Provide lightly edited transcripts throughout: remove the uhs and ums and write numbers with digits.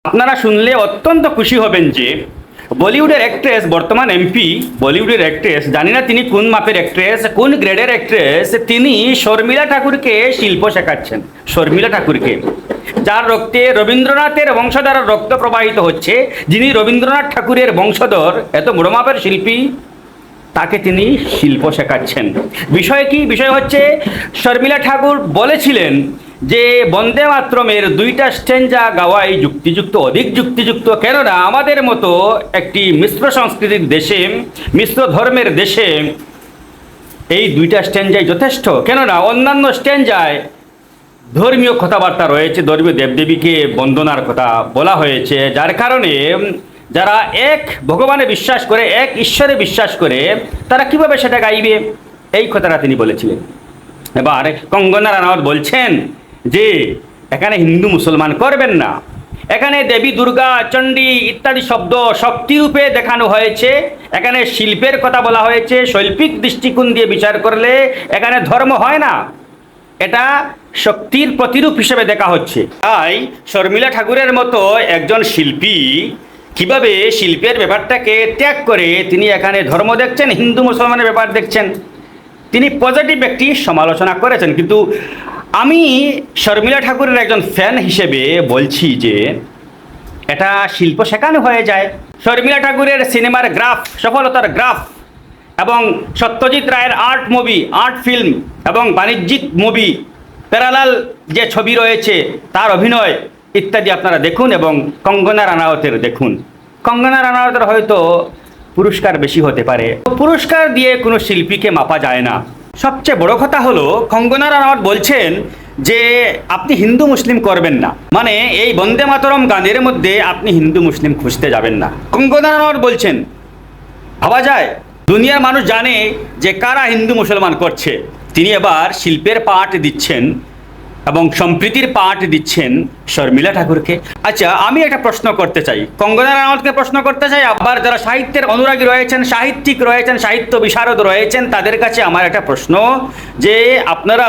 আপনারা শুনলে অত্যন্ত খুশি হবেন যে বলিউডের অ্যাক্ট্রেস, বর্তমান এমপি, বলিউডের অ্যাক্ট্রেস, জানি না তিনি কোন মাপের অ্যাক্ট্রেস, কোন গ্রেডের অ্যাক্ট্রেস, তিনি শর্মিলা ঠাকুরকে শিল্প শেখাচ্ছেন। শর্মিলা ঠাকুরকে, যার রক্তে রবীন্দ্রনাথের বংশধর রক্ত প্রবাহিত হচ্ছে, যিনি রবীন্দ্রনাথ ঠাকুরের বংশধর, এত বড় মাপের শিল্পী, তাকে তিনি শিল্প শেখাচ্ছেন। বিষয় কি? বিষয় হচ্ছে শর্মিলা ঠাকুর বলেছিলেন যে বন্দে মাতরমের 2টা স্ট্যাঞ্জা গাওয়াই যুক্তিযুক্ত, অধিক যুক্তিযুক্ত। কেননা আমাদের মতো একটি মিশ্র সংস্কৃতির দেশে, মিশ্র ধর্মের দেশে এই 2টা স্ট্যাঞ্জাই যথেষ্ট। কেননা অন্যান্য স্ট্যাঞ্জায় ধর্মীয় কথাবার্তা রয়েছে, ধর্মীয় দেবদেবীকে বন্দনার কথা বলা হয়েছে, যার কারণে যারা এক ভগবানে বিশ্বাস করে, এক ঈশ্বরে বিশ্বাস করে, তারা কিভাবে সেটা গাইবে, এই কথাটা তিনি বলেছিলেন। এবার কঙ্গনা রানাওয়াত বলছেন যে এখানে হিন্দু মুসলমান করবেন না, এখানে দেবী দুর্গা, চণ্ডী ইত্যাদি শব্দ শক্তিরূপে দেখানো হয়েছে, এখানে শিল্পের কথা বলা হয়েছে। শৈল্পিক দৃষ্টিকোণ দিয়ে বিচার করলে এখানে ধর্ম হয় না, এটা শক্তির প্রতিরূপ হিসেবে দেখা হচ্ছে। তাই শর্মিলা ঠাকুরের মতো একজন শিল্পী কিভাবে শিল্পের ব্যাপারটাকে ত্যাগ করে তিনি এখানে ধর্ম দেখছেন, হিন্দু মুসলমানের ব্যাপার দেখছেন, তিনি পজিটিভ একটি সমালোচনা করেছেন। কিন্তু আমি শর্মিলা ঠাকুরের একজন ফ্যান হিসেবে বলছি যে এটা শিল্প শেখানো হয়ে যায়। শর্মিলা ঠাকুরের সিনেমার গ্রাফ, সফলতার গ্রাফ, এবং সত্যজিৎ রায়ের আর্ট মুভি, আর্ট ফিল্ম এবং বাণিজ্যিক মুভি, প্যারালাল যে ছবি রয়েছে, তার অভিনয় ইত্যাদি আপনারা দেখুন, এবং কঙ্গনা রানাওয়াতের দেখুন। কঙ্গনা রানাওয়াতের হয়তো পুরস্কার বেশি হতে পারে, পুরস্কার দিয়ে কোনো শিল্পীকে মাপা যায় না। সবচেয়ে বড় কথা হলো কঙ্গনা রানাওয়াত বলছেন যে আপনি হিন্দু মুসলিম করবেন না, মানে এই বন্দে মাতরম গানের মধ্যে আপনি হিন্দু মুসলিম খুঁজতে যাবেন না। কঙ্গনা রানাওয়াত বলছেন, ভাবা যায়, দুনিয়ার মানুষ জানে যে কারা হিন্দু মুসলমান করছে। তিনি এবার শিল্পের পাঠ দিচ্ছেন এবং সম্প্রীতির পাঠ দিচ্ছেন শর্মিলা ঠাকুরকে। আচ্ছা, আমি একটা প্রশ্ন করতে চাই, কঙ্গনা রানাওয়াতকে প্রশ্ন করতে চাই, আবার যারা সাহিত্যের অনুরাগী রয়েছেন, সাহিত্যিক রয়েছেন, সাহিত্য বিশারদ রয়েছেন, তাদের কাছে আমার একটা প্রশ্ন, যে আপনারা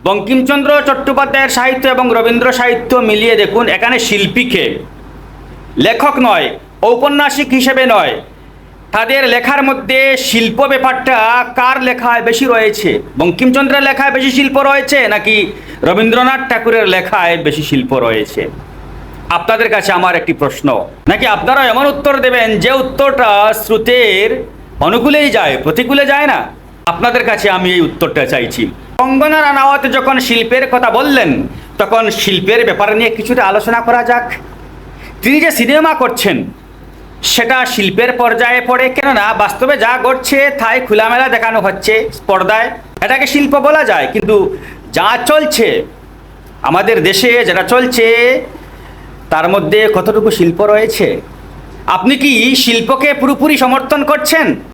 বঙ্কিমচন্দ্র চট্টোপাধ্যায়ের সাহিত্য এবং রবীন্দ্র সাহিত্য মিলিয়ে দেখুন, এখানে শিল্পীকে, লেখক নয়, ঔপন্যাসিক হিসেবে নয়, তাদের লেখার মধ্যে শিল্প ব্যাপারটা কার লেখায় বেশি রয়েছে? বঙ্কিমচন্দ্রের লেখায় বেশি শিল্প রয়েছে নাকি রবীন্দ্রনাথ ঠাকুরের লেখায় বেশি শিল্প রয়েছে? আপনাদের কাছে আমার একটি প্রশ্ন, নাকি আপনারা এমন উত্তর দেবেন যে উত্তরটা শ্রুতের অনুকূলেই যায়, প্রতিকূলে যায় না? আপনাদের কাছে আমি এই উত্তরটা চাইছি। কঙ্গনা রানাওয়াত যখন শিল্পের কথা বললেন, তখন শিল্পের ব্যাপার নিয়ে কিছুটা আলোচনা করা যাক। তিনি যে সিনেমা করছেন সেটা শিল্পের পর্যায়ে পড়ে, কেননা বাস্তবে যা ঘটছে তাই খোলামেলা দেখানো হচ্ছে পর্দায়, এটাকে শিল্প বলা যায়। কিন্তু যা চলছে আমাদের দেশে, যেটা চলছে, তার মধ্যে কতটুকু শিল্প রয়েছে? আপনি কি শিল্পকে পুরোপুরি সমর্থন করছেন?